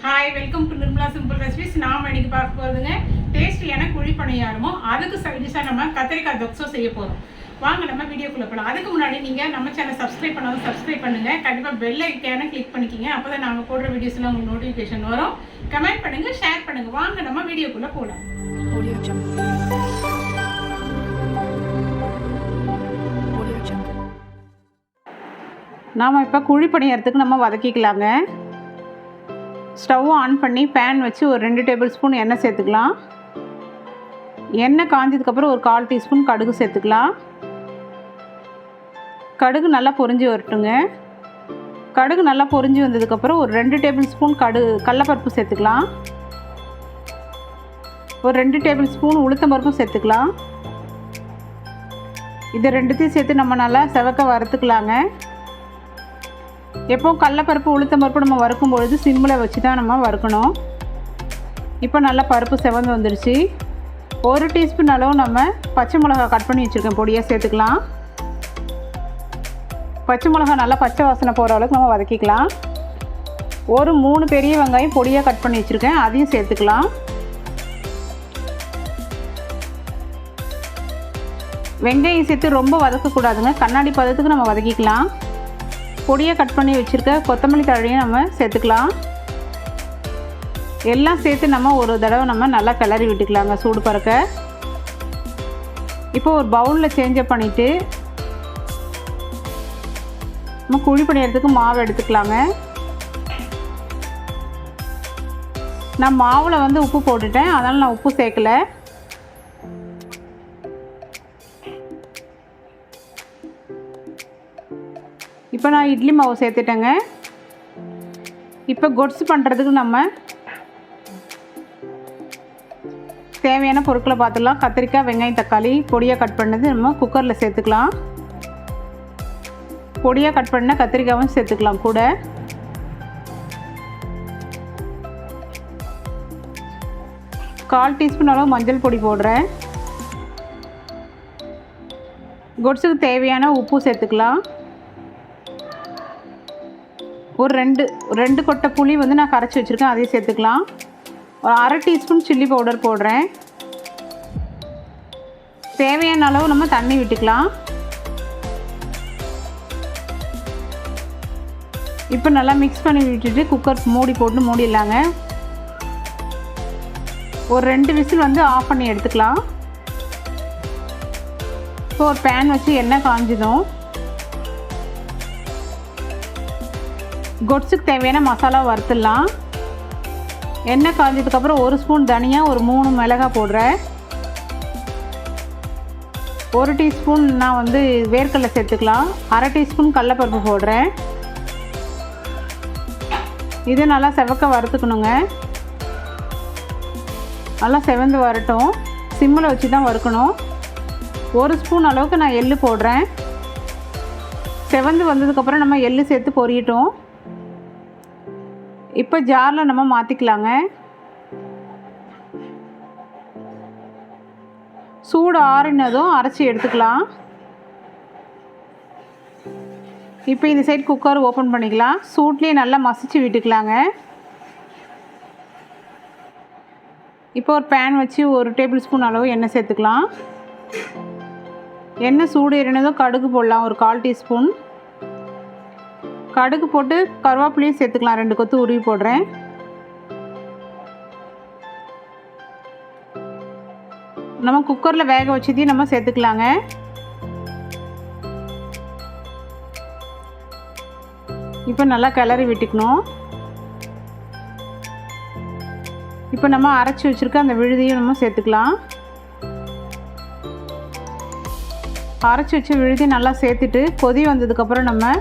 Hi, welcome to Nirmala simple recipes. நாம் இன்னைக்கு பார்க்க போகிறதுங்க டேஸ்டியான குழி பணியாரமும் அதுக்கு சைடிஷாக நம்ம கத்திரிக்காய் கொத்சு செய்ய போகிறோம். வாங்க நம்ம வீடியோக்குள்ளே போகலாம். அதுக்கு முன்னாடி நீங்கள் நம்ம சேனல் சப்ஸ்கிரைப் பண்ணாலும் சப்ஸ்கிரைப் பண்ணுங்கள். கண்டிப்பாக பெல் ஐக்கான கிளிக் பண்ணிக்கிங்க. அப்போ தான் நாங்கள் போடுற வீடியோஸ்லாம் உங்களுக்கு நோட்டிஃபிகேஷன் வரும். கமெண்ட் பண்ணுங்கள், ஷேர் பண்ணுங்கள். வாங்க நம்ம வீடியோக்குள்ளே போகலாம். நாம் இப்போ குழி பணியாரத்துக்கு நம்ம வதக்கிக்கலாங்க. ஸ்டவ் ஆன் பண்ணி பேன் வச்சு ஒரு 2 டேபிள் ஸ்பூன் எண்ணெய் சேர்த்துக்கலாம். எண்ணெய் காஞ்சதுக்கப்புறம் ஒரு 1/4 டீஸ்பூன் கடுகு சேர்த்துக்கலாம். கடுகு நல்லா பொரிஞ்சு வரட்டுங்க. கடுகு நல்லா பொரிஞ்சு வந்ததுக்கப்புறம் ஒரு 2 டேபிள் ஸ்பூன் கடலைப்பருப்பு சேர்த்துக்கலாம். ஒரு 2 டேபிள் ஸ்பூன் உளுத்தம்பருப்பும் சேர்த்துக்கலாம். இது ரெண்டுத்தையும் சேர்த்து நம்ம நல்லா செவக்க வறுத்துக்கலாங்க. எப்போ கடலைப்பருப்பு உளுத்தம்பருப்பு நம்ம வறுக்கும் பொழுது சிம்மில் வச்சு தான் நம்ம வறுக்கணும். இப்போ நல்லா பருப்பு செவந்து வந்துடுச்சு. 1 டீஸ்பூன் அளவு நம்ம பச்சை மிளகா கட் பண்ணி வச்சுருக்கேன், பொடியாக சேர்த்துக்கலாம். பச்சை மிளகா நல்லா பச்சை வாசனை போகிற அளவுக்கு நம்ம வதக்கிக்கலாம். ஒரு 3 பெரிய வெங்காயம் பொடியாக கட் பண்ணி வச்சுருக்கேன், அதையும் சேர்த்துக்கலாம். வெங்காயம் சேர்த்து ரொம்ப வதக்கக்கூடாதுங்க, கண்ணாடி பதத்துக்கு நம்ம வதக்கிக்கலாம். பொடியாக கட் பண்ணி வச்சுருக்க கொத்தமல்லி தழையும் நம்ம சேர்த்துக்கலாம். எல்லாம் சேர்த்து நம்ம ஒரு தடவை நம்ம நல்லா கிளறி விட்டுக்கலாங்க சூடு பறக்க. இப்போ ஒரு பவுலில் சேஞ்சப் பண்ணிவிட்டு நம்ம குழி பணியாரத்துக்கு மாவு எடுத்துக்கலாங்க. நான் மாவில் வந்து உப்பு போட்டுட்டேன், அதனால் நான் உப்பு சேர்க்கலை. இப்போ நான் இட்லி மாவு சேர்த்துட்டேங்க. இப்போ கொத்சு பண்ணுறதுக்கு நம்ம தேவையான பொருட்களை பார்த்துக்கலாம். கத்திரிக்காய், வெங்காயம், தக்காளி பொடியாக கட் பண்ணது நம்ம குக்கரில் சேர்த்துக்கலாம். பொடியாக கட் பண்ண கத்திரிக்காயும் சேர்த்துக்கலாம் கூட. கால் டீஸ்பூன் அளவு மஞ்சள் பொடி போடுறேன். கொத்சுக்கு தேவையான உப்பு சேர்த்துக்கலாம். ஒரு ரெண்டு கொட்டை புளி வந்து நான் கரைச்சி வச்சுருக்கேன், அதையும் சேர்த்துக்கலாம். ஒரு 1/2 டீஸ்பூன் சில்லி பவுடர் போடுறேன். தேவையான அளவு நம்ம தண்ணி விட்டுக்கலாம். இப்போ நல்லா மிக்ஸ் பண்ணி விட்டுட்டு குக்கர் மூடி போட்டு மூடிடலாங்க. ஒரு 2 விசில் வந்து ஆஃப் பண்ணி எடுத்துக்கலாம். இப்போ ஒரு பேன் வச்சு எண்ணெய் காஞ்சதும் கொத்சுக்கு தேவையான மசாலா வறுத்துடலாம். எண்ணெய் காஞ்சதுக்கப்புறம் 1 ஸ்பூன் தனியா, ஒரு 3 மிளகாய் போடுறேன். 1 டீஸ்பூன் நான் வந்து வேர்க்கடலை சேர்த்துக்கலாம். 1/2 டீஸ்பூன் கடலைப்பருப்பு போடுறேன். இது நல்லா செவக்க வறுத்துக்கணுங்க. நல்லா செவந்து வரட்டும், சிம்மில் வச்சு தான் வறுக்கணும். 1 ஸ்பூன் அளவுக்கு நான் எள்ளு போடுறேன். செவந்து வந்ததுக்கப்புறம் நம்ம எள்ளு சேர்த்து பொரியட்டும். இப்போ ஜாரில் நம்ம மாற்றிக்கலாங்க. சூடு ஆறினதும் அரைச்சி எடுத்துக்கலாம். இப்போ இந்த சைடு குக்கர் ஓப்பன் பண்ணிக்கலாம். சூட்லேயே நல்லா மசிச்சு விட்டுக்கலாங்க. இப்போ ஒரு பேன் வச்சு 1 டேபிள் ஸ்பூன் அளவு எண்ணெய் சேர்த்துக்கலாம். எண்ணெய் சூடு ஏறினதும் கடுகு போடலாம், ஒரு 1/4 டீஸ்பூன் கடுகு போட்டு கருவேப்பிலையும் சேர்த்துக்கலாம். 2 கொத்து உருவி போடுறேன். நம்ம குக்கரில் வேக வச்சதையும் நம்ம சேர்த்துக்கலாங்க. இப்போ நல்லா கிளறி விட்டுக்கணும். இப்போ நம்ம அரைச்சி வச்சுருக்க அந்த விழுதியும் நம்ம சேர்த்துக்கலாம். அரைச்சி வச்ச விழுதி நல்லா சேர்த்துட்டு கொதி வந்ததுக்கப்புறம் நம்ம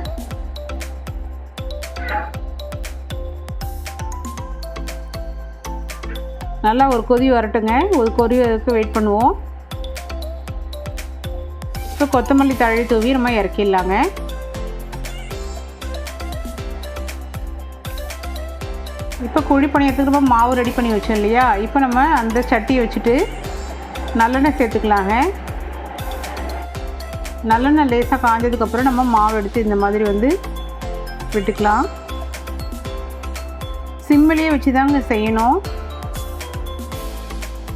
நல்லா ஒரு கொதி வரட்டுங்க. ஒரு கொதி வரைக்கும் வெயிட் பண்ணுவோம். இப்போ கொத்தமல்லி தழை தூவி நம்ம இறக்கிடலாங்க. இப்போ குழி பணியாரத்துக்கு நம்ம மாவு ரெடி பண்ணி வச்சோம் இல்லையா, இப்போ நம்ம அந்த சட்டியை வச்சுட்டு நல்லெண்ணெய் சேர்த்துக்கலாங்க. நல்லெண்ணெய் லேசாக காஞ்சதுக்கப்புறம் நம்ம மாவு எடுத்து இந்த மாதிரி வந்து விட்டுக்கலாம். சிம்மிலேயே வச்சு தாங்க செய்யணும்.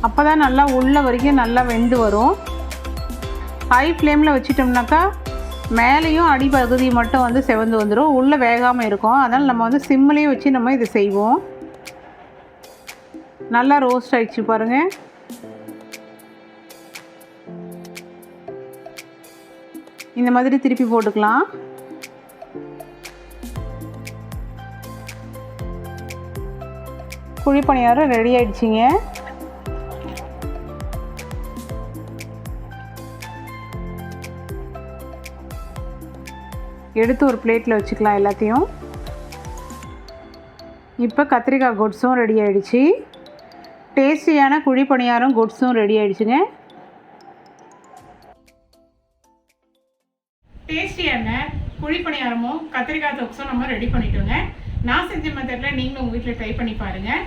அப்போ தான் நல்லா உள்ள வரைக்கும் நல்லா வெந்து வரும். ஹை ஃப்ளேமில் வச்சிட்டோம்னாக்கா மேலேயும் அடிப்பகுதி மட்டும் வந்து செவந்து வந்துடும், உள்ளே வேகாமல் இருக்கும். அதனால் நம்ம வந்து சிம்மிலேயே வச்சு நம்ம இதை செய்வோம். நல்லா ரோஸ்ட் ஆகிடுச்சு பாருங்கள். இந்த மாதிரி திருப்பி போட்டுக்கலாம். குழி பணியாரம் ரெடி ஆயிடுச்சுங்க. எடுத்து ஒரு பிளேட்டில் வச்சுக்கலாம் எல்லாத்தையும். இப்போ கத்திரிக்காய் கொட்ஸும் ரெடி ஆகிடுச்சு. டேஸ்டியான குழி பணியாரம் கொட்ஸும் ரெடி ஆகிடுச்சுங்க. டேஸ்டியான குழி பணியாரமும் கத்திரிக்காய் தொக்ஸும் நம்ம ரெடி பண்ணிட்டோங்க. நான் செஞ்ச மெத்தடில் நீங்களும் உங்கள் வீட்டில் ட்ரை பண்ணி பாருங்கள்.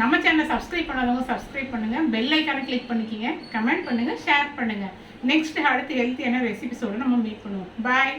நம்ம சேனலை சப்ஸ்கிரைப் பண்ணாதவங்க சப்ஸ்கிரைப் பண்ணுங்கள், பெல் ஐக்கானை கிளிக் பண்ணிக்கிங்க, கமெண்ட் பண்ணுங்கள், ஷேர் பண்ணுங்கள். நெக்ஸ்ட் அடுத்து ஹெல்த்தியான ரெசிபிஸோடு நம்ம மீட் பண்ணுவோம். பாய்.